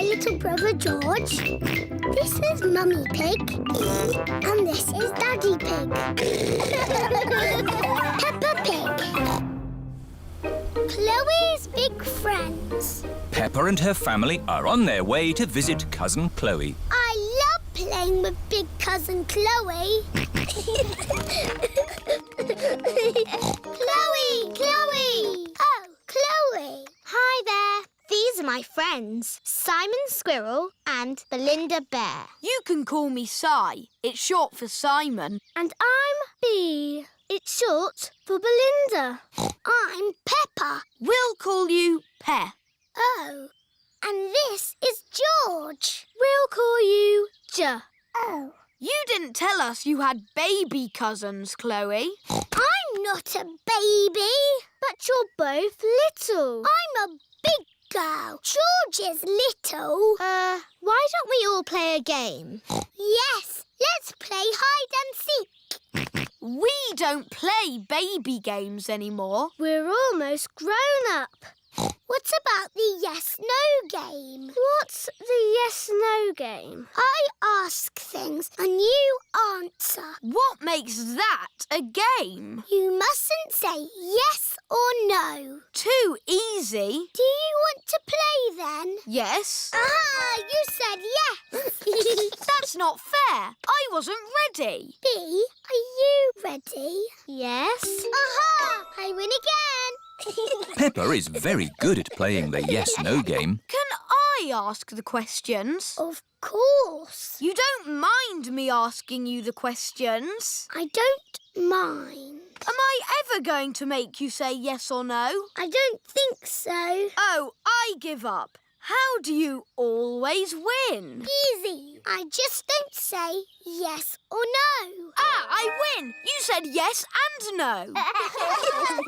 my little brother George. This is Mummy Pig. And this is Daddy Pig. Peppa Pig. Chloe's big friends. Peppa and her family are on their way to visit Cousin Chloe. I love playing with big cousin Chloe. Chloe! Oh, Chloe. Hi there. These are my friends, Simon Squirrel and Belinda Bear. You can call me Si. It's short for Simon. And I'm Bee. It's short for Belinda. I'm Peppa. We'll call you Pe. Oh, and this is George. We'll call you J. Oh. You didn't tell us you had baby cousins, Chloe. I'm not a baby. But you're both little. I'm a big girl. George is little. Why don't we all play a game? Yes, let's play hide and seek. We don't play baby games anymore. We're almost grown up. What about the yes-no game? What's the yes-no game? I ask things and you answer. What makes that a game? You mustn't say yes or no. Too easy. Do you want to play then? Yes. Ah, you said yes. That's not fair. I wasn't ready. Bee, are you ready? Yes. Aha! I win again. Peppa is very good at playing the yes-no game. Can I ask the questions? Of course. You don't mind me asking you the questions? I don't mind. Am I ever going to make you say yes or no? I don't think so. Oh, I give up. How do you always win? Easy. I just don't say yes or no. Ah, I win! You said yes and no.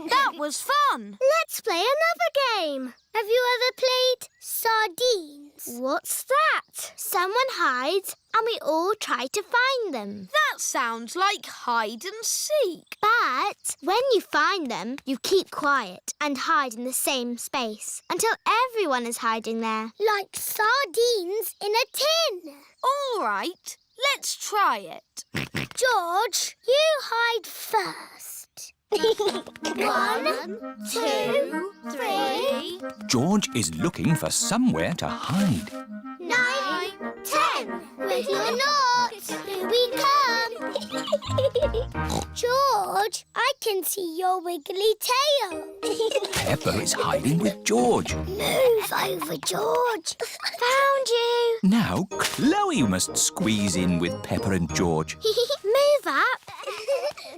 That was fun. Let's play another game. Have you ever played sardines? What's that? Someone hides and we all try to find them. That sounds like hide and seek. But when you find them, you keep quiet and hide in the same space until everyone is hiding there. Like sardines in a tin. All right, let's try it. George, you hide first. 1, 2, 3. George is looking for somewhere to hide. 9, 10. Wiggle or not, here we come. George, I can see your wiggly tail. Peppa is hiding with George. Move over, George. Found you. Now Chloe must squeeze in with Peppa and George. Move up.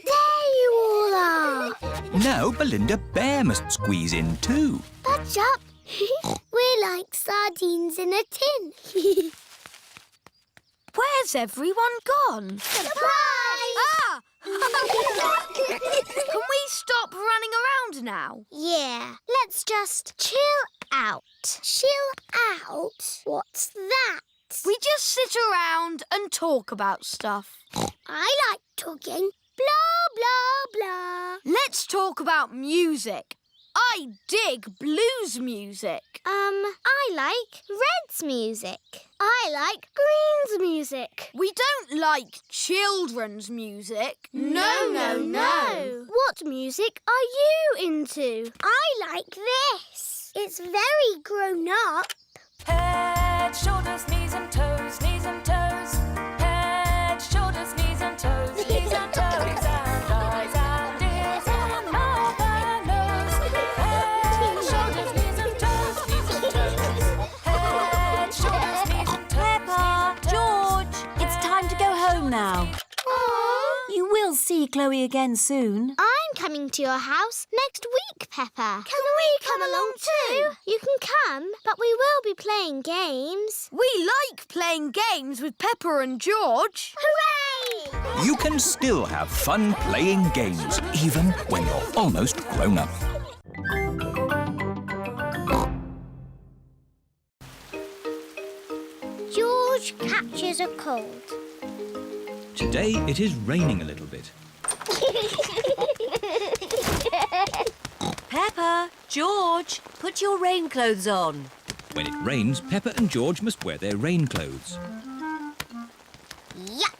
There you all are. Now Belinda Bear must squeeze in too. Budge up. We're like sardines in a tin. Where's everyone gone? Surprise! Ah! Can we stop running around now? Yeah, let's just chill out. Chill out? What's that? We just sit around and talk about stuff. I like talking. Blah, blah, blah. Let's talk about music. I dig blues music. I like Red's music. I like Green's music. We don't like children's music. No. What music are you into? I like this. It's very grown up. Head, shoulders, knees and toes, knees and toes. Head, shoulders, knees and toes, knees and toes. And eyes and ears and mouth and nose. Head, shoulders, knees and toes, knees and toes. Head, shoulders, knees and toes. Peppa, George, it's time to go home now. You will see Chloe again soon. I'm coming to your house next week, Peppa. Can we come along too? You can come, but we will be playing games. We like playing games with Peppa and George. Hooray! You can still have fun playing games, even when you're almost grown up. George catches a cold. Today it is raining a little bit. Peppa, George, put your rain clothes on. When it rains, Peppa and George must wear their rain clothes. Yuck!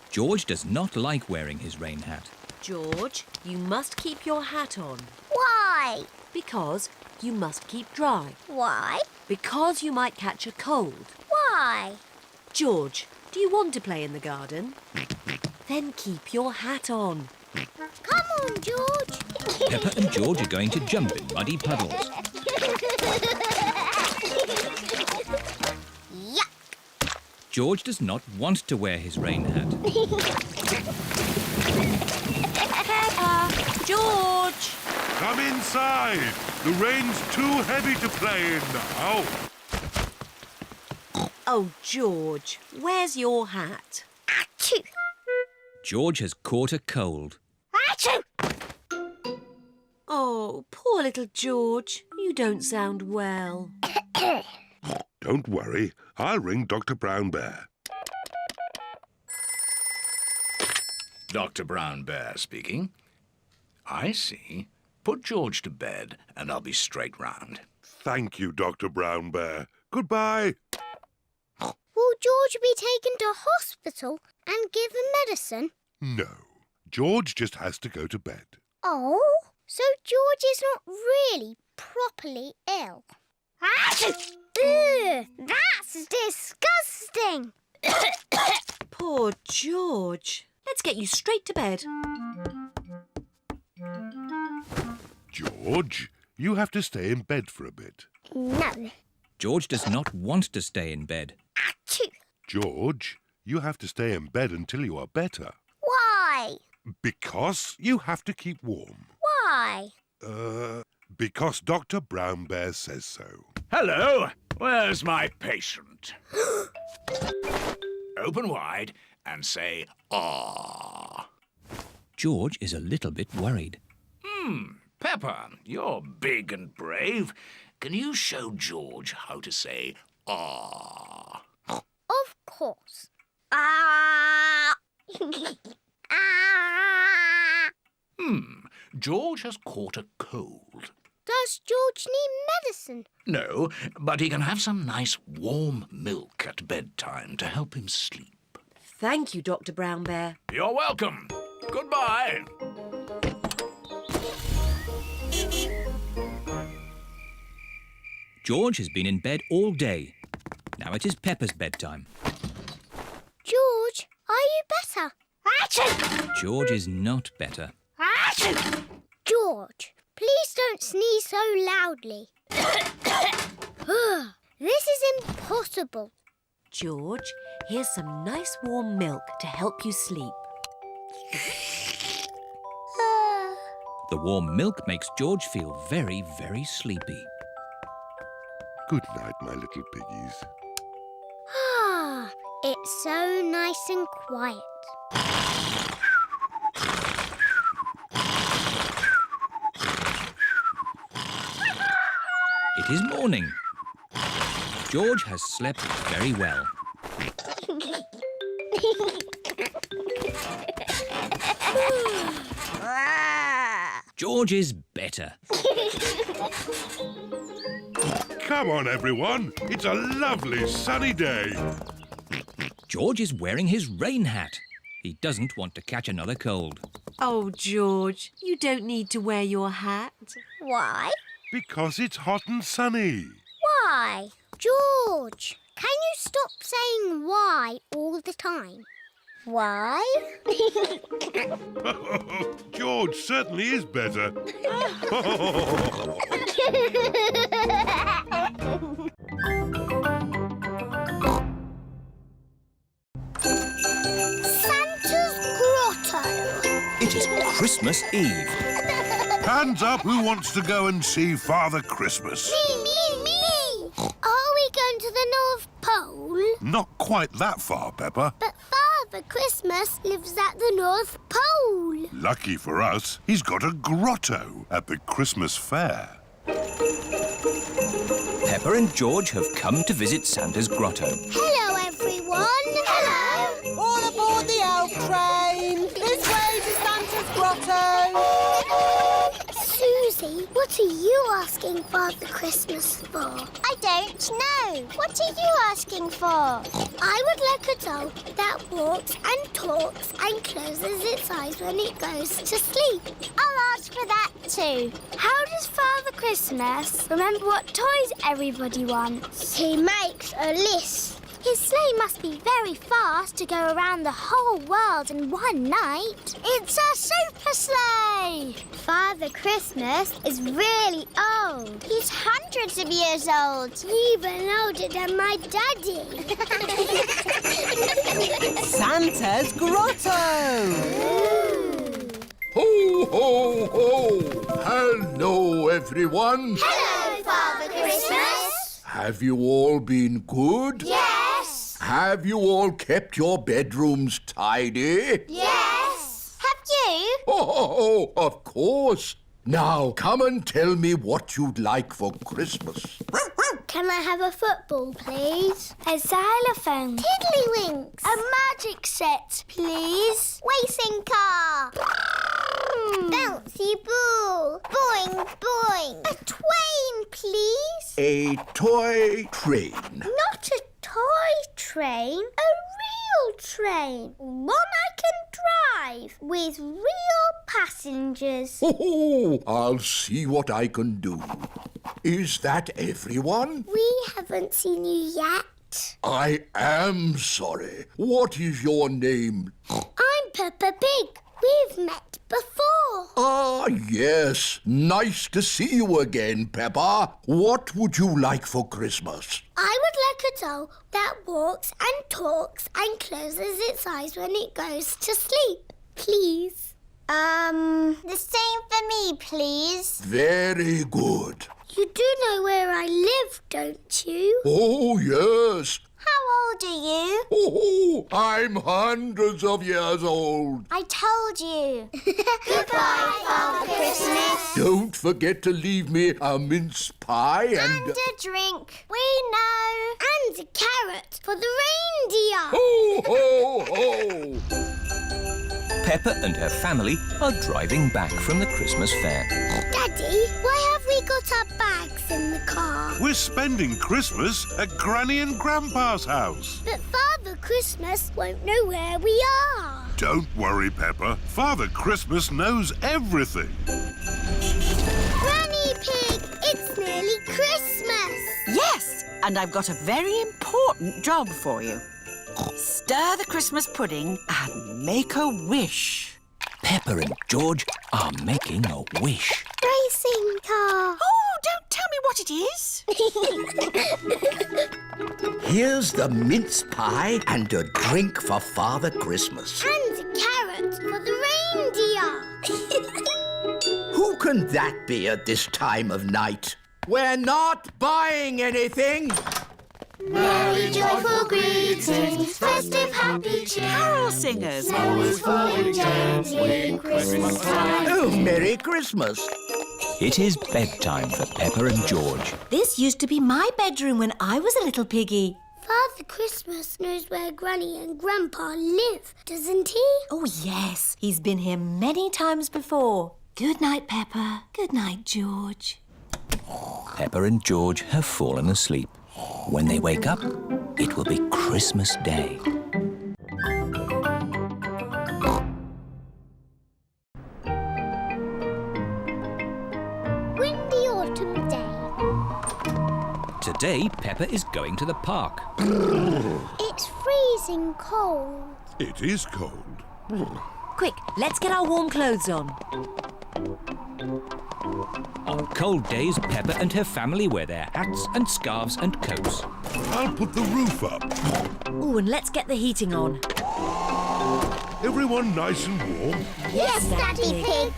George does not like wearing his rain hat. George, you must keep your hat on. Why? Because you must keep dry. Why? Because you might catch a cold. Why? George, do you want to play in the garden? Then keep your hat on. Come on, George. Peppa and George are going to jump in muddy puddles. Yuck! George does not want to wear his rain hat. Peppa! George! Come inside. The rain's too heavy to play in now. Oh, George, where's your hat? Achoo! George has caught a cold. Achoo! Oh, poor little George. You don't sound well. Don't worry. I'll ring Dr. Brown Bear. Dr. Brown Bear speaking. I see. Put George to bed and I'll be straight round. Thank you, Dr. Brown Bear. Goodbye. Will George be taken to hospital and given medicine? No. George just has to go to bed. Oh? So George is not really properly ill? Achoo! Ugh, that's disgusting! Poor George. Let's get you straight to bed. George, you have to stay in bed for a bit. No. George does not want to stay in bed. Achoo! George, you have to stay in bed until you are better. Why? Because you have to keep warm. Why? Because Dr. Brown Bear says so. Hello, where's my patient? Open wide and say, "Ah." George is a little bit worried. Peppa, you're big and brave. Can you show George how to say, "Ah"? Of course. Ah! Ah! George has caught a cold. Does George need medicine? No, but he can have some nice warm milk at bedtime to help him sleep. Thank you, Dr. Brown Bear. You're welcome. Goodbye. George has been in bed all day. Now it is Peppa's bedtime. George, are you better? Achoo! George is not better. Achoo! George, please don't sneeze so loudly. This is impossible. George, here's some nice warm milk to help you sleep. The warm milk makes George feel very, very sleepy. Good night, my little piggies. Ah, it's so nice and quiet. It is morning. George has slept very well. George is better. Come on, everyone. It's a lovely sunny day. George is wearing his rain hat. He doesn't want to catch another cold. Oh, George, you don't need to wear your hat. Why? Because it's hot and sunny. Why? George, can you stop saying why all the time? Why? George certainly is better. Santa's Grotto. It is Christmas Eve. Hands up who wants to go and see Father Christmas. Me. Are we going to the North Pole? Not quite that far, Peppa. But Father Christmas lives at the North Pole. Lucky for us, he's got a grotto at the Christmas fair. Peppa and George have come to visit Santa's grotto. Hello, everyone. Hello. All aboard the elf train! This way to Santa's grotto! Suzy, What are you asking Father Christmas for? I don't know. What are you asking for? I would like a doll that walks and talks and closes its eyes when it goes to sleep. I'll ask for that too. How does Father Christmas remember what toys everybody wants? He makes a list. His sleigh must be very fast to go around the whole world in one night. It's a super sleigh! Father Christmas is really old. He's hundreds of years old. Even older than my daddy. Santa's Grotto! Ho, ho, ho! Hello, everyone. Hello, Father Christmas. Have you all been good? Yes. Have you all kept your bedrooms tidy? Yes. Have you? Oh, of course. Now, come and tell me what you'd like for Christmas. Can I have a football, please? A xylophone. Tiddlywinks. A magic set, please. Racing car. Bouncy ball. Boing, boing. A twain, please. A toy train. Not a toy train. A real train. One I can drive with real passengers. Oh, I'll see what I can do. Is that everyone? We haven't seen you yet. I am sorry. What is your name? I'm Peppa Pig. We've met before. Ah, yes. Nice to see you again, Peppa. What would you like for Christmas? I would like a doll that walks and talks and closes its eyes when it goes to sleep, please. The same for me, please. Very good. You do know where I live, don't you? Oh, yes. How old are you? Oh, I'm hundreds of years old. I told you. Goodbye, Father Christmas. Don't forget to leave me a mince pie and... a drink. We know. And a carrot for the reindeer. Ho, ho, ho! Peppa and her family are driving back from the Christmas fair. Daddy, why have we got our bags in the car? We're spending Christmas at Granny and Grandpa's house. But Father Christmas won't know where we are. Don't worry, Peppa. Father Christmas knows everything. Granny Pig, it's nearly Christmas. Yes, and I've got a very important job for you. Stir the Christmas pudding and make a wish. Peppa and George are making a wish. Racing car. Oh, don't tell me what it is. Here's the mince pie and a drink for Father Christmas. And a carrot for the reindeer. Who can that be at this time of night? We're not buying anything. Merry joyful greetings, festive happy cheer. Carol singers. Always falling gently in Christmas time. Oh, Merry Christmas. It is bedtime for Peppa and George. This used to be my bedroom when I was a little piggy. Father Christmas knows where Granny and Grandpa live, doesn't he? Oh, yes. He's been here many times before. Good night, Peppa. Good night, George. Peppa and George have fallen asleep. When they wake up, it will be Christmas Day. Windy autumn day. Today, Peppa is going to the park. It's freezing cold. It is cold. Quick, let's get our warm clothes on. On cold days, Peppa and her family wear their hats and scarves and coats. I'll put the roof up. Oh, and let's get the heating on. Everyone nice and warm? Yes, Daddy Pig.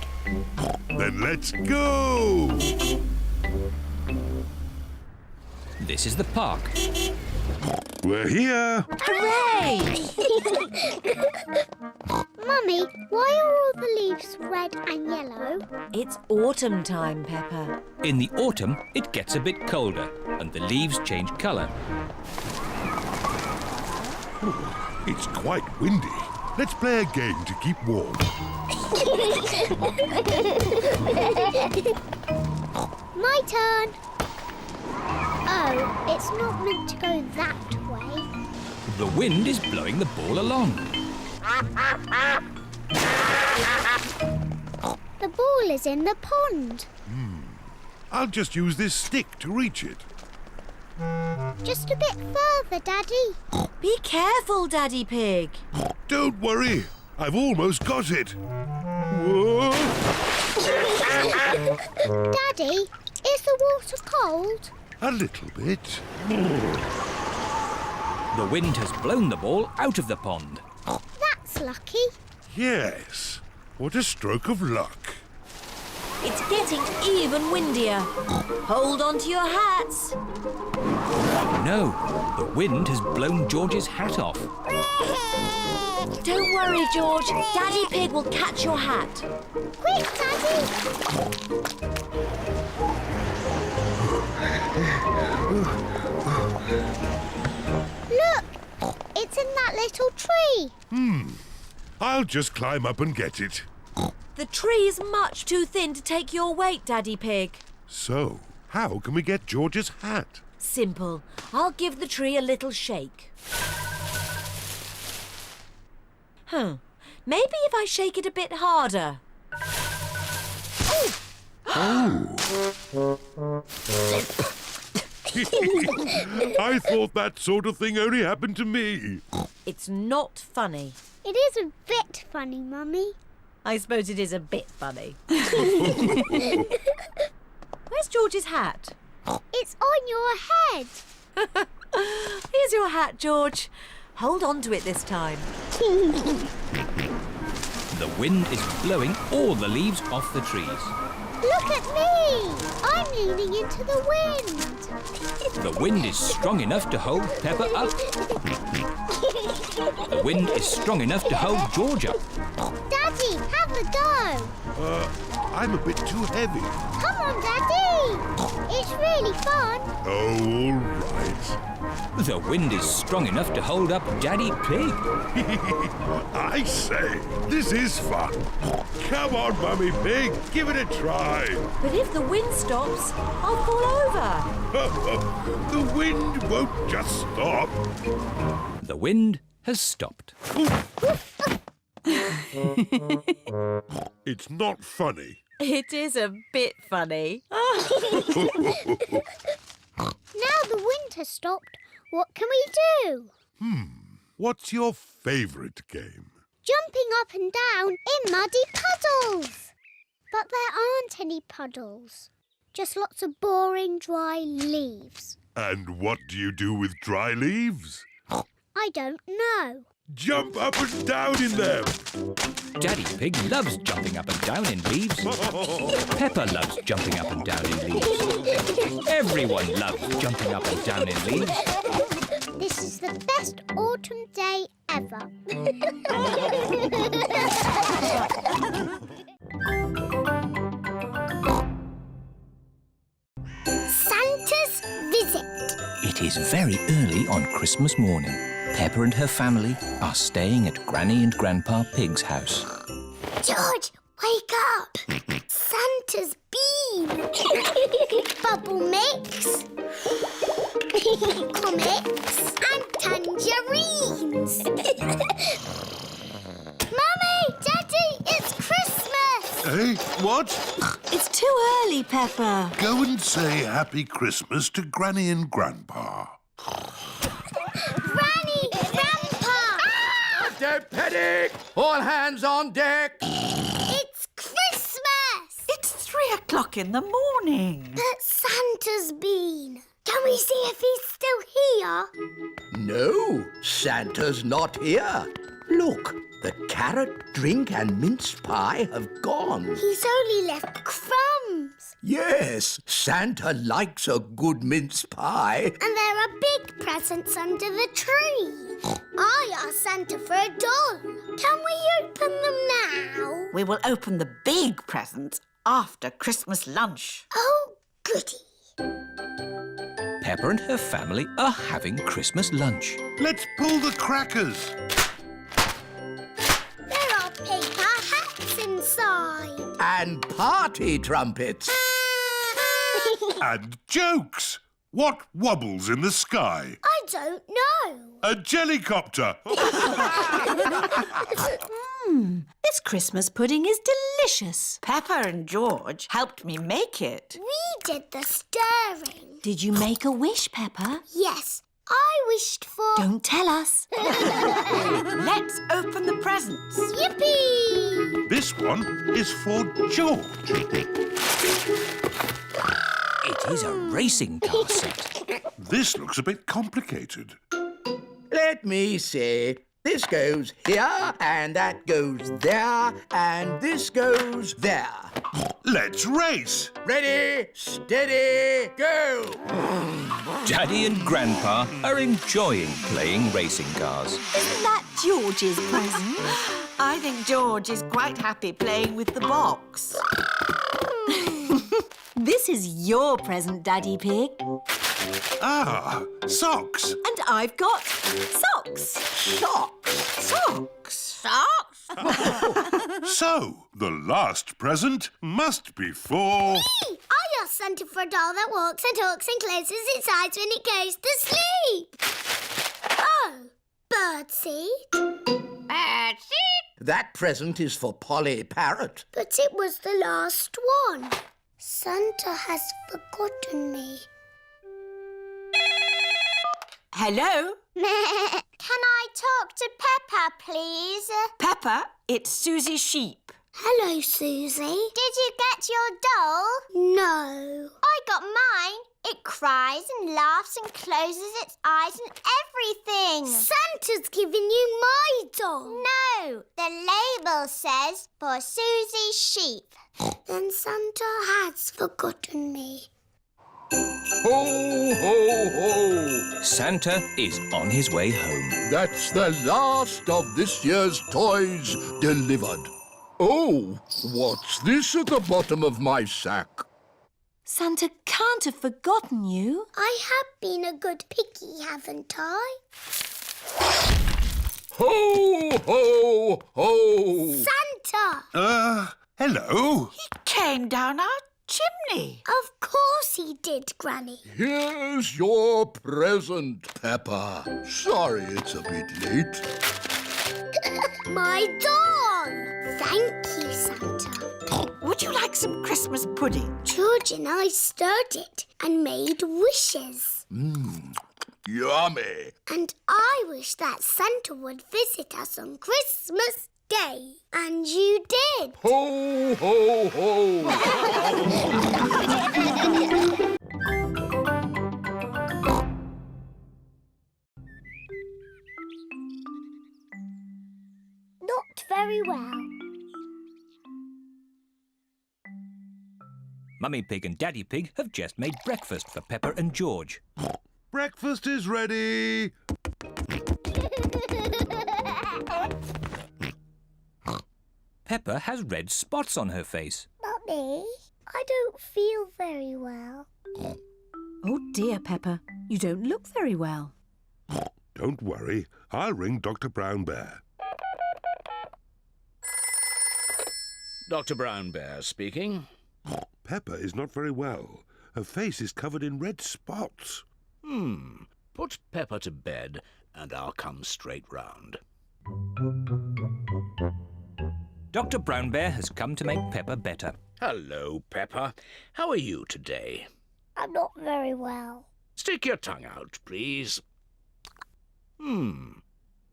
Then let's go! This is the park. We're here. Hooray! Mummy, why are all the leaves red and yellow? It's autumn time, Peppa. In the autumn, it gets a bit colder and the leaves change colour. It's quite windy. Let's play a game to keep warm. turn. Oh, it's not meant to go that way. The wind is blowing the ball along. The ball is in the pond. I'll just use this stick to reach it. Just a bit further, Daddy. Be careful, Daddy Pig. Don't worry, I've almost got it. Whoa! Daddy, is the water cold? A little bit. The wind has blown the ball out of the pond. That's lucky. Yes, what a stroke of luck. It's getting even windier. Hold on to your hats. No, the wind has blown George's hat off. Don't worry, George. Daddy Pig will catch your hat. Quick, Daddy! Look! It's in that little tree. I'll just climb up and get it. The tree's much too thin to take your weight, Daddy Pig. So, how can we get George's hat? Simple. I'll give the tree a little shake. Maybe if I shake it a bit harder. I thought that sort of thing only happened to me. It's not funny. It is a bit funny, Mummy. I suppose it is a bit funny. Where's George's hat? It's on your head. Here's your hat, George. Hold on to it this time. The wind is blowing all the leaves off the trees. Look at me. I'm leaning into the wind. The wind is strong enough to hold Peppa up. The wind is strong enough to hold George up. Daddy, have a go. I'm a bit too heavy. Come on, Daddy. It's really fun. Oh, all right. The wind is strong enough to hold up Daddy Pig. I say, this is fun. Come on, Mummy Pig, give it a try. But if the wind stops, I'll fall over. The wind won't just stop. The wind has stopped. It's not funny. It is a bit funny. Now the wind has stopped. What can we do? What's your favourite game? Jumping up and down in muddy puddles. But there aren't any puddles. Just lots of boring, dry leaves. And what do you do with dry leaves? I don't know. Jump up and down in them. Daddy Pig loves jumping up and down in leaves. Peppa loves jumping up and down in leaves. Everyone loves jumping up and down in leaves. This is the best autumn day ever. Santa's visit. It is very early on Christmas morning. Peppa and her family are staying at Granny and Grandpa Pig's house. George, wake up! Santa's been! Bubble mix, comics and tangerines! Mummy! Daddy! It's Christmas! Hey, what? It's too early, Peppa. Go and say Happy Christmas to Granny and Grandpa. Granny! Grandpa! Don't panic! All hands on deck! It's Christmas! It's 3 o'clock in the morning. But Santa's been. Can we see if he's still here? No, Santa's not here. Look, the carrot, drink and mince pie have gone. He's only left crumbs. Yes, Santa likes a good mince pie. And there are big presents under the tree. I asked Santa for a doll. Can we open them now? We will open the big presents after Christmas lunch. Oh, goody. Peppa and her family are having Christmas lunch. Let's pull the crackers. There are paper hats inside. And party trumpets. And jokes. What wobbles in the sky? I don't know. A jellycopter. This Christmas pudding is delicious. Peppa and George helped me make it. We did the stirring. Did you make a wish, Peppa? Yes, I wished for... Don't tell us. Let's open the presents. Yippee! This one is for George. It is a racing car set. This looks a bit complicated. Let me see. This goes here, and that goes there, and this goes there. Let's race. Ready, steady, go! Daddy and Grandpa are enjoying playing racing cars. Isn't that George's present? I think George is quite happy playing with the box. This is your present, Daddy Pig. Ah, socks. And I've got socks. Socks! Socks. Socks? So, the last present must be for... I asked Santa for a doll that walks and talks and closes its eyes when it goes to sleep. Oh, birdseed. Birdseed? That present is for Polly Parrot. But it was the last one. Santa has forgotten me. Hello? Can I talk to Peppa, please? Peppa, it's Suzy Sheep. Hello, Susie. Did you get your doll? No. I got mine. It cries and laughs and closes its eyes and everything. Santa's given you my doll. No, the label says for Suzy Sheep. Then Santa has forgotten me. Ho, ho, ho! Santa is on his way home. That's the last of this year's toys delivered. Oh, what's this at the bottom of my sack? Santa can't have forgotten you. I have been a good piggy, haven't I? Ho, ho, ho! Santa! Hello? He came down our chimney. Of course he did, Granny. Here's your present, Peppa. Sorry it's a bit late. My doll! Thank you, Santa. Would you like some Christmas pudding? George and I stirred it and made wishes. Yummy. And I wish that Santa would visit us on Christmas Day. And you did. Ho, ho, ho! Not very well. Mummy Pig and Daddy Pig have just made breakfast for Peppa and George. Breakfast is ready. Peppa has red spots on her face. Mummy, I don't feel very well. Oh dear, Peppa. You don't look very well. Don't worry. I'll ring Dr. Brown Bear. Dr. Brown Bear speaking. Peppa is not very well. Her face is covered in red spots. Put Peppa to bed and I'll come straight round. Dr. Brown Bear has come to make Peppa better. Hello, Peppa. How are you today? I'm not very well. Stick your tongue out, please.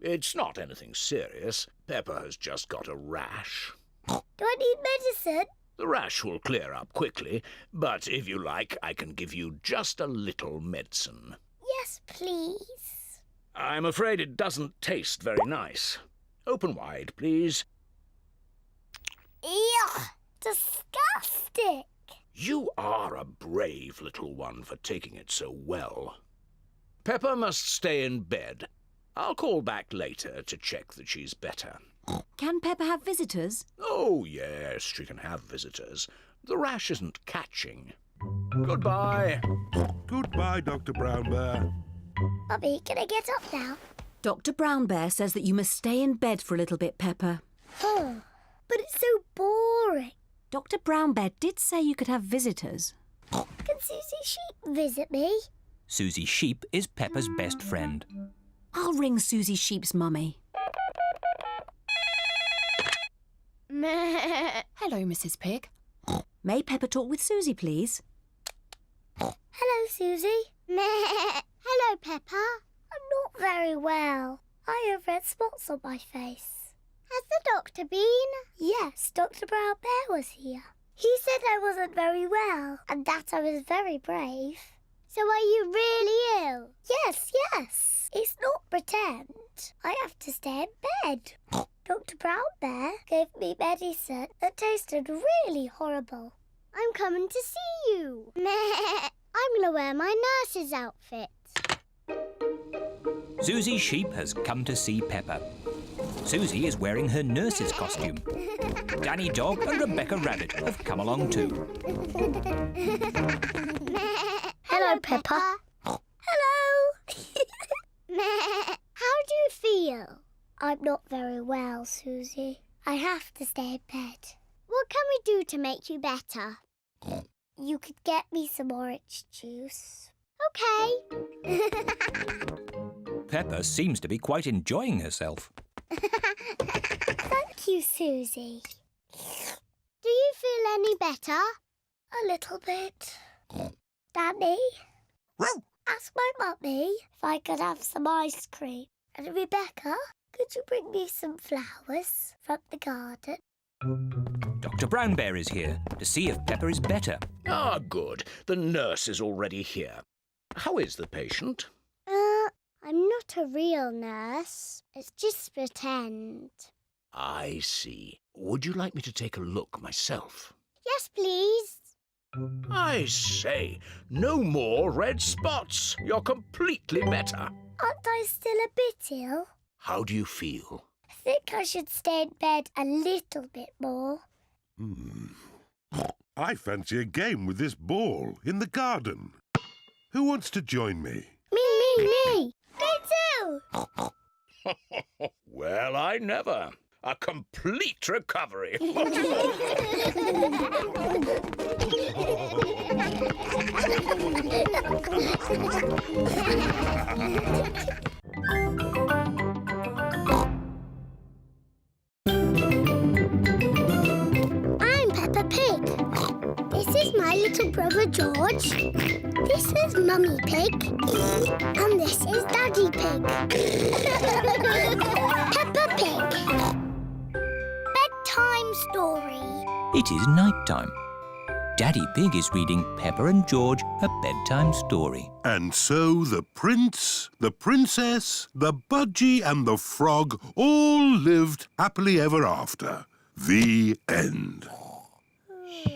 It's not anything serious. Peppa has just got a rash. Do I need medicine? The rash will clear up quickly, but if you like, I can give you just a little medicine. Yes, please. I'm afraid it doesn't taste very nice. Open wide, please. Ew! Disgusting! You are a brave little one for taking it so well. Peppa must stay in bed. I'll call back later to check that she's better. Can Peppa have visitors? Oh, yes, she can have visitors. The rash isn't catching. Goodbye. Goodbye, Dr. Brown Bear. Mummy, can I get up now? Dr. Brown Bear says that you must stay in bed for a little bit, Peppa. Oh, but it's so boring. Dr. Brown Bear did say you could have visitors. Can Can Suzy Sheep visit me? Suzy Sheep is Peppa's best friend. I'll ring Suzy Sheep's mummy. Hello, Mrs. Pig. May Peppa talk with Suzy, please? Hello, Suzy. Hello, Peppa. I'm not very well. I have red spots on my face. Has the doctor been? Yes, Dr. Brown Bear was here. He said I wasn't very well and that I was very brave. So are you really ill? Yes. It's not pretend. I have to stay in bed. Dr. Brown Bear gave me medicine that tasted really horrible. I'm coming to see you. I'm going to wear my nurse's outfit. Suzy Sheep has come to see Peppa. Suzy is wearing her nurse's costume. Danny Dog and Rebecca Rabbit have come along too. Hello, Peppa. Hello. How do you feel? I'm not very well, Suzy. I have to stay in bed. What can we do to make you better? You could get me some orange juice. OK. Peppa seems to be quite enjoying herself. Thank you, Suzy. Do you feel any better? A little bit. Danny? Ask my mummy if I could have some ice cream. And Rebecca, could you bring me some flowers from the garden? Dr. Brown Bear is here to see if Peppa is better. Ah, good. The nurse is already here. How is the patient? I'm not a real nurse. It's just pretend. I see. Would you like me to take a look myself? Yes, please. I say, no more red spots. You're completely better. Aren't I still a bit ill? How do you feel? I think I should stay in bed a little bit more. I fancy a game with this ball in the garden. Who wants to join me? Me. Me too. Well, I never. A complete recovery. I'm Peppa Pig. This is my little brother George. This is Mummy Pig. And this is Daddy Pig. Peppa Pig. Bedtime Story. It is night time. Daddy Pig is reading Peppa and George a bedtime story. And so the prince, the princess, the budgie and the frog all lived happily ever after. The end.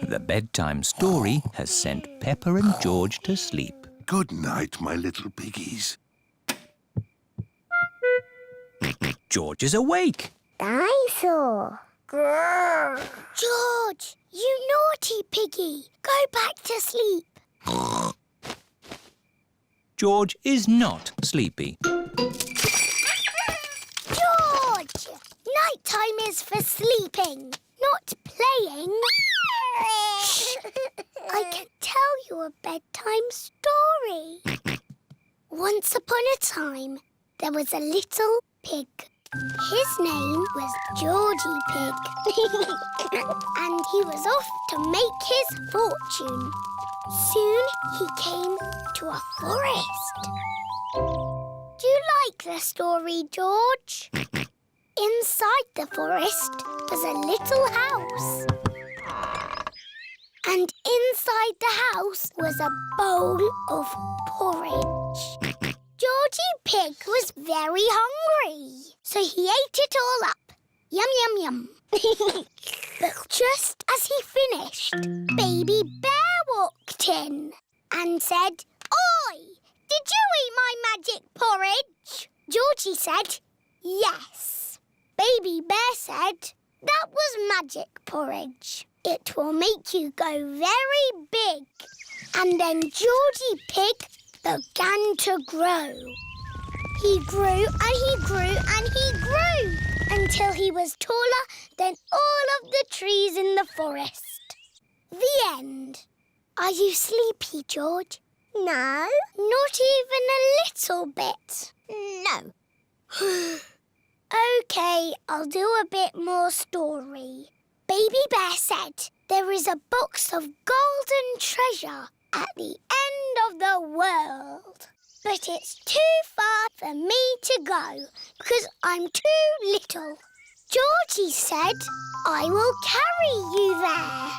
The bedtime story has sent Peppa and George to sleep. Good night, my little piggies. George is awake. Dinosaur. George, you naughty piggy. Go back to sleep. George is not sleepy. George! Nighttime is for sleeping, not playing. Shh. I can tell you a bedtime story. Once upon a time, there was a little pig. His name was Georgie Pig. And he was off to make his fortune. Soon he came to a forest. Do you like the story, George? Inside the forest was a little house. And inside the house was a bowl of porridge. Georgie Pig was very hungry, so he ate it all up. Yum, yum, yum. But just as he finished, Baby Bear walked in and said, "Oi, did you eat my magic porridge?" Georgie said, "Yes." Baby Bear said, "That was magic porridge. It will make you go very big." And then Georgie Pig began to grow. He grew and he grew and he grew until he was taller than all of the trees in the forest. The end. Are you sleepy, George? No. Not even a little bit? No. OK, I'll do a bit more story. Baby Bear said there is a box of golden treasure at the end of the world. But it's too far for me to go because I'm too little. Georgie said, I will carry you there.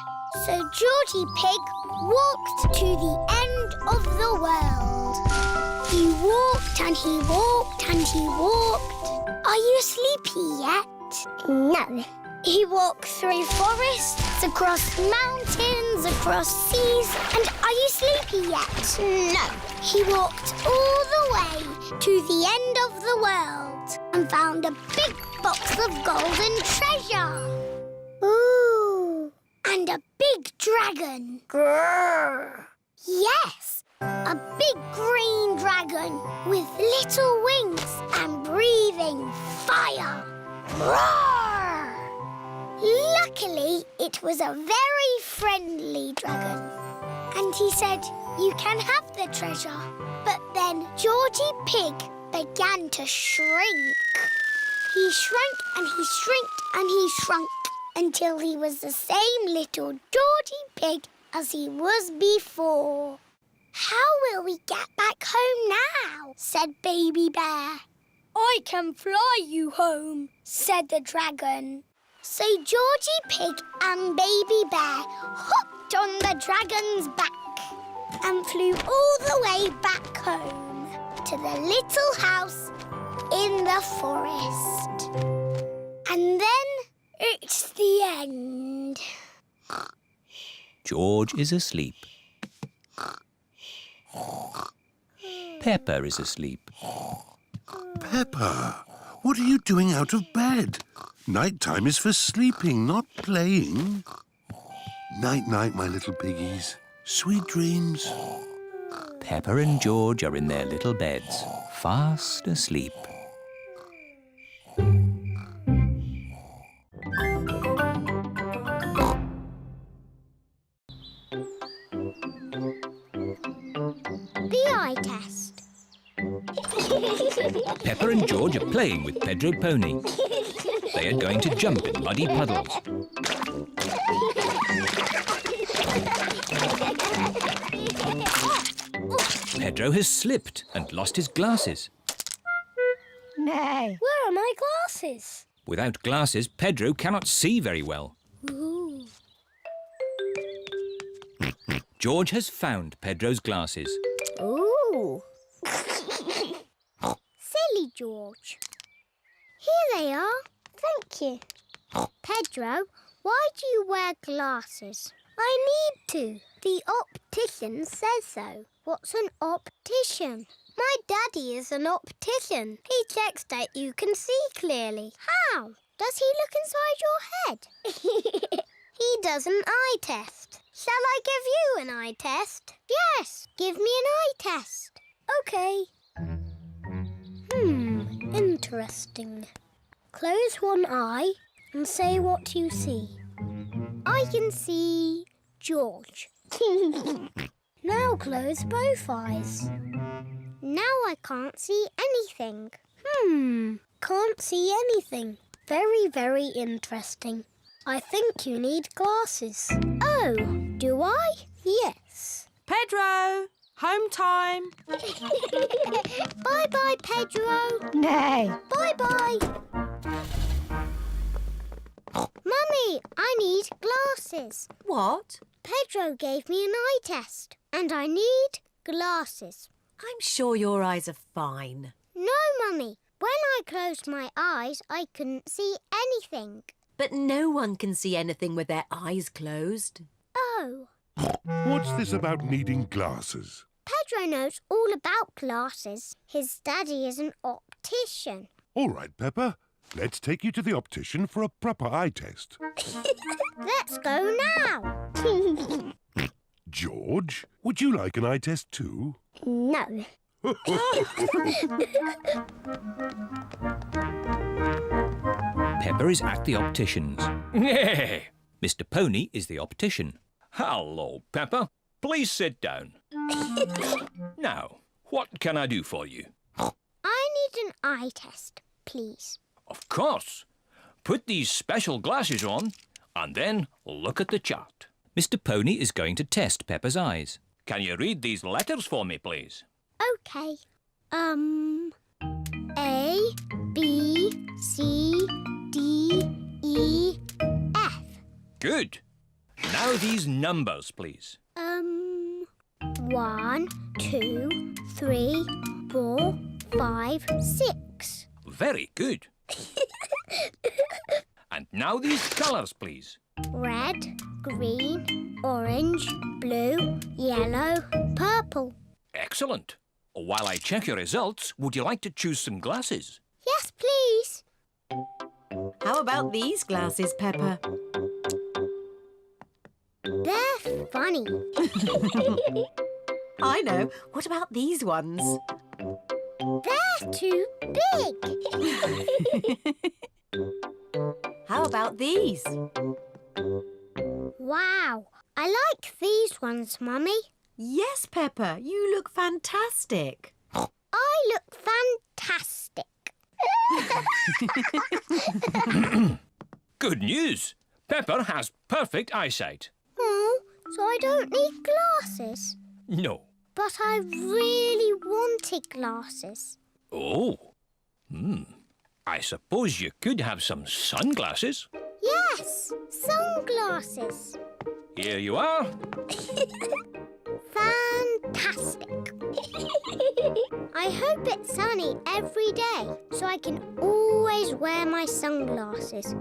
So Georgie Pig walked to the end of the world. He walked and he walked and he walked. Are you sleepy yet? No. He walked through forests, across mountains, across seas. And are you sleepy yet? No. He walked all the way to the end of the world and found a big box of golden treasure. Ooh. And a big dragon. Grrr. Yes, a big green dragon with little wings and breathing fire. Roar! Luckily, it was a very friendly dragon. And he said, you can have the treasure. But then Georgie Pig began to shrink. He shrank and he shrinked and he shrunk until he was the same little Georgie Pig as he was before. How will we get back home now? Said Baby Bear. I can fly you home, said the dragon. So Georgie Pig and Baby Bear hopped on the dragon's back and flew all the way back home to the little house in the forest. And then it's the end. George is asleep. Peppa is asleep. Peppa, what are you doing out of bed? Night time is for sleeping, not playing. Night-night, my little piggies. Sweet dreams. Peppa and George are in their little beds, fast asleep. The eye test. Peppa and George are playing with Pedro Pony. They are going to jump in muddy puddles. Pedro has slipped and lost his glasses. No. Where are my glasses? Without glasses, Pedro cannot see very well. Ooh. George has found Pedro's glasses. Ooh. Silly George. Here they are. Thank you. Pedro, why do you wear glasses? I need to. The optician says so. What's an optician? My daddy is an optician. He checks that you can see clearly. How? Does he look inside your head? He does an eye test. Shall I give you an eye test? Yes, give me an eye test. OK. Interesting. Close one eye and say what you see. I can see George. Now close both eyes. Now I can't see anything. Can't see anything. Very, very interesting. I think you need glasses. Oh, do I? Yes. Pedro, home time. Bye-bye, Pedro. No. Bye-bye. Mummy, I need glasses. What? Pedro gave me an eye test and I need glasses. I'm sure your eyes are fine. No, Mummy. When I closed my eyes, I couldn't see anything. But no one can see anything with their eyes closed. Oh. What's this about needing glasses? Pedro knows all about glasses. His daddy is an optician. All right, Peppa. Let's take you to the optician for a proper eye test. Let's go now. George, would you like an eye test too? No. Peppa is at the optician's. Mr. Pony is the optician. Hello, Peppa. please sit down. Now, what can I do for you? I need an eye test, please. Of course. Put these special glasses on and then look at the chart. Mr. Pony is going to test Peppa's eyes. Can you read these letters for me, please? OK. A, B, C, D, E, F. Good. Now these numbers, please. 1, 2, 3, 4, 5, 6. Very good. And now these colours, please. Red, green, orange, blue, yellow, purple. Excellent. While I check your results, would you like to choose some glasses? Yes, please. How about these glasses, Peppa? They're funny. I know. What about these ones? They're too big. How about these? Wow, I like these ones, Mummy. Yes, Peppa, you look fantastic. I look fantastic. Good news. Peppa has perfect eyesight. Oh, so I don't need glasses. No. But I really wanted glasses. Oh. I suppose you could have some sunglasses. Yes, sunglasses. Here you are. Fantastic. I hope it's sunny every day so I can always wear my sunglasses.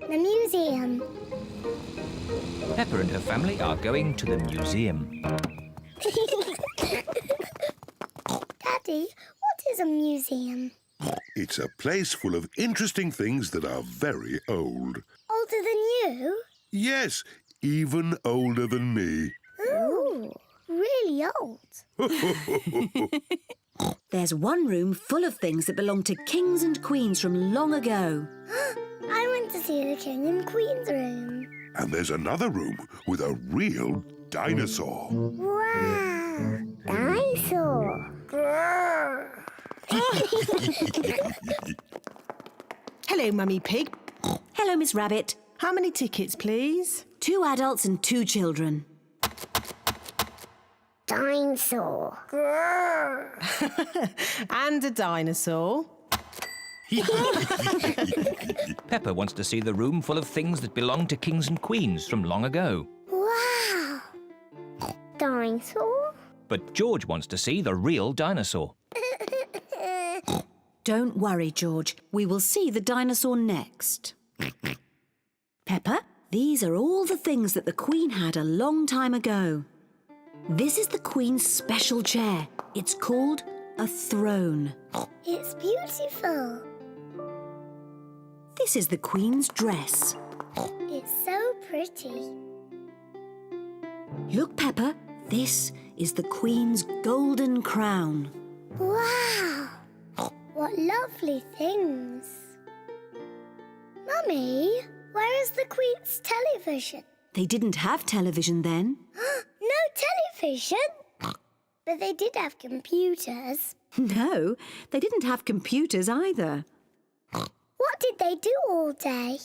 The museum. Peppa and her family are going to the museum. Daddy, what is a museum? It's a place full of interesting things that are very old. Older than you? Yes, even older than me. Ooh, really old. There's one room full of things that belong to kings and queens from long ago. I want to see the King and Queen's room. And there's another room with a real dinosaur. Wow! Dinosaur! Hello, Mummy Pig. Hello, Miss Rabbit. How many tickets, please? 2 adults and 2 children. Dinosaur! And a dinosaur. Peppa wants to see the room full of things that belong to kings and queens from long ago. Wow! Dinosaur? But George wants to see the real dinosaur. Don't worry, George. We will see the dinosaur next. Peppa, these are all the things that the Queen had a long time ago. This is the Queen's special chair. It's called a throne. It's beautiful. This is the Queen's dress. It's so pretty. Look, Peppa, this is the Queen's golden crown. Wow! What lovely things. Mummy, where is the Queen's television? They didn't have television then. No television? But they did have computers. No, they didn't have computers either. What did they do all day?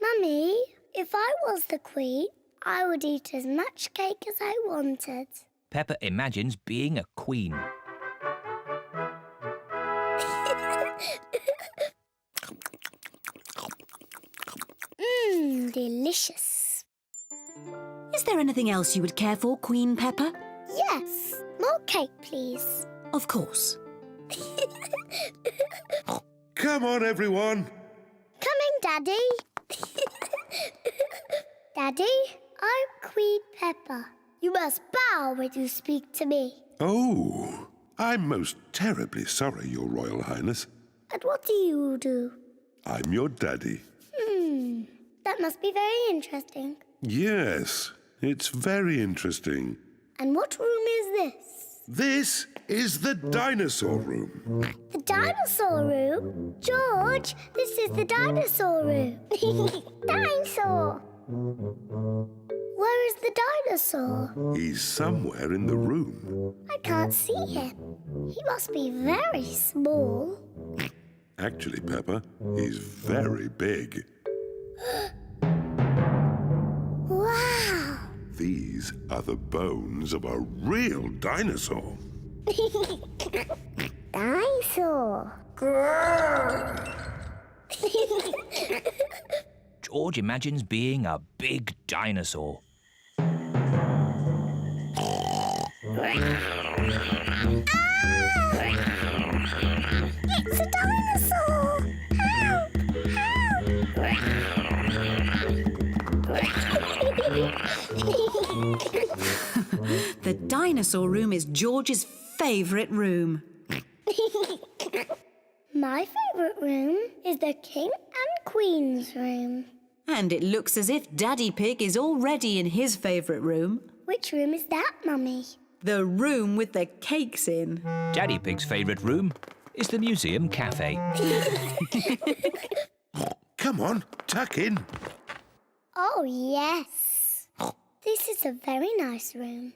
Mummy, if I was the Queen, I would eat as much cake as I wanted. Peppa imagines being a queen. Delicious. Is there anything else you would care for, Queen Peppa? Yes, more cake, please. Of course. Come on, everyone. Coming, Daddy. Daddy, I'm Queen Peppa. You must bow when you speak to me. Oh, I'm most terribly sorry, Your Royal Highness. And what do you do? I'm your daddy. That must be very interesting. Yes, it's very interesting. And what room is this? This is the dinosaur room. The dinosaur room? George, this is the dinosaur room. Dinosaur! Where is the dinosaur? He's somewhere in the room. I can't see him. He must be very small. Actually, Peppa, he's very big. Wow! These are the bones of a real dinosaur. Dinosaur! George imagines being a big dinosaur. It's a dinosaur! The dinosaur room is George's favourite room. My favourite room is the King and Queen's room. And it looks as if Daddy Pig is already in his favourite room. Which room is that, Mummy? The room with the cakes in. Daddy Pig's favourite room is the museum cafe. Come on, tuck in. Oh, yes. This is a very nice room.